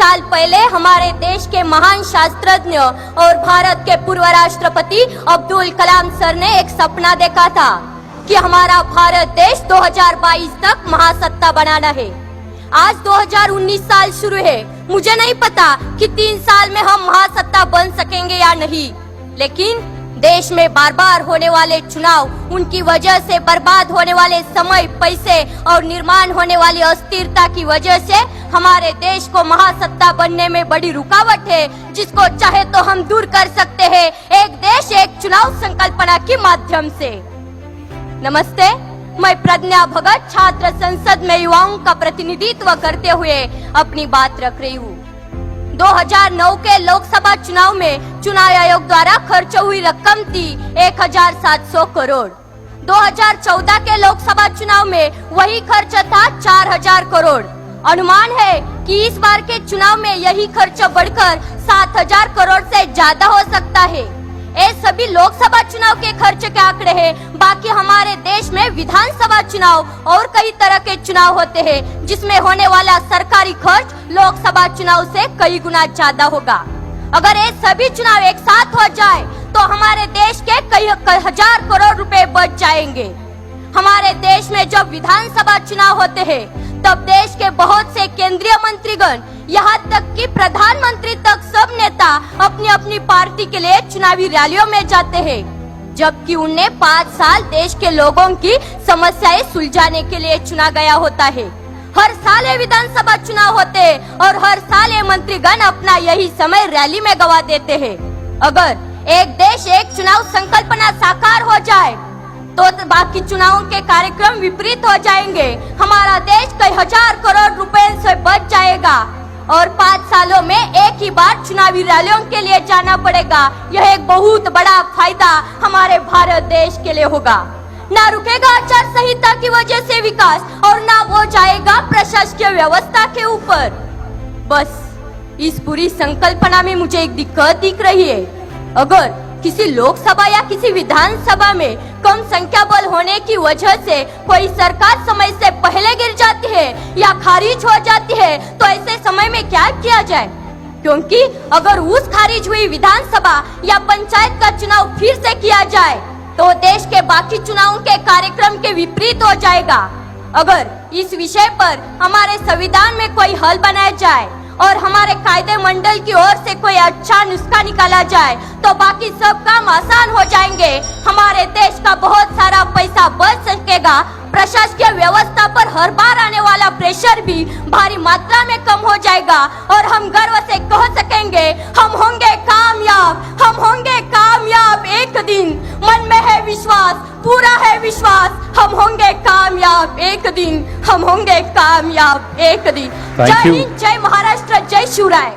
साल पहले हमारे देश के महान शास्त्रज्ञ और भारत के पूर्व राष्ट्रपति अब्दुल कलाम सर ने एक सपना देखा था कि हमारा भारत देश 2022 तक महासत्ता बनाना है। आज 2019 साल शुरू है। मुझे नहीं पता कि 3 साल में हम महासत्ता बन सकेंगे या नहीं, लेकिन देश में बार बार होने वाले चुनाव, उनकी वजह से बर्बाद होने वाले समय, पैसे और निर्माण होने वाली अस्थिरता की वजह से हमारे देश को महासत्ता बनने में बड़ी रुकावट है, जिसको चाहे तो हम दूर कर सकते हैं एक देश एक चुनाव संकल्पना के माध्यम से। नमस्ते, मैं प्रज्ञा भगत छात्र संसद में युवाओं का प्रतिनिधित्व करते हुए अपनी बात रख रही हूँ। 2009 के लोकसभा चुनाव में चुनाव आयोग द्वारा खर्च हुई रकम थी 1700 करोड़। 2014 के लोकसभा चुनाव में वही खर्च था 4000 करोड़। अनुमान है कि इस बार के चुनाव में यही खर्च बढ़कर 7000 करोड़ से ज्यादा हो सकता है। ये सभी लोकसभा चुनाव के खर्च के आंकड़े हैं। बाकी हमारे देश में विधानसभा चुनाव और कई तरह के चुनाव होते हैं, जिसमें होने वाला सरकारी खर्च लोकसभा चुनाव से कई गुना ज्यादा होगा। अगर ये सभी चुनाव एक साथ हो जाए तो हमारे देश के कई हजार करोड़ रुपए बच जाएंगे। हमारे देश में जब विधानसभा चुनाव होते हैं तब देश के बहुत से केंद्रीय मंत्रीगण, यहाँ तक कि प्रधानमंत्री तक सब नेता अपनी अपनी पार्टी के लिए चुनावी रैलियों में जाते हैं, जबकि उन्हें 5 साल देश के लोगों की समस्याएं सुलझाने के लिए चुना गया होता है। हर साल ये विधानसभा चुनाव होते हैं और हर साल ये मंत्रीगण अपना यही समय रैली में गवा देते हैं। अगर एक देश एक चुनाव संकल्पना साकार हो जाए तो बाकी चुनावों के कार्यक्रम विपरीत हो जाएंगे। हमारा देश कई हजार करोड़ रुपए से बच जाएगा और 5 सालों में एक ही बार चुनावी रैलियों के लिए जाना पड़ेगा। यह एक बहुत बड़ा फायदा हमारे भारत देश के लिए होगा। ना रुकेगा आचार संहिता की वजह से विकास और ना वो जाएगा प्रशासकीय व्यवस्था के ऊपर। बस इस पूरी संकल्पना में मुझे एक दिक्कत दिख रही है। अगर किसी लोकसभा या किसी विधानसभा में कम संख्या बल होने की वजह से कोई सरकार समय से पहले गिर जाती है या खारिज हो जाती है तो ऐसे समय में क्या किया जाए? क्योंकि अगर उस खारिज हुई विधानसभा या पंचायत का चुनाव फिर से किया जाए तो देश के बाकी चुनावों के कार्यक्रम के विपरीत हो जाएगा। अगर इस विषय पर हमारे संविधान में कोई हल बनाया जाए और हमारे कायदे मंडल की ओर से कोई अच्छा नुस्खा निकाला जाए तो बाकी सब काम आसान हो जाएंगे। हमारे देश का बहुत सारा पैसा बच सकेगा। प्रशासकीय व्यवस्था पर हर बार आने वाला प्रेशर भी भारी मात्रा में कम हो जाएगा और हम गर्व से कह सकेंगे हम होंगे कामयाब, हम होंगे कामयाब एक दिन। मन में है विश्वास, पूरा है विश्वास, हम होंगे कामयाब एक दिन, हम होंगे कामयाब एक दिन। जय हिंद, जय महाराष्ट्र, जय शिवराय।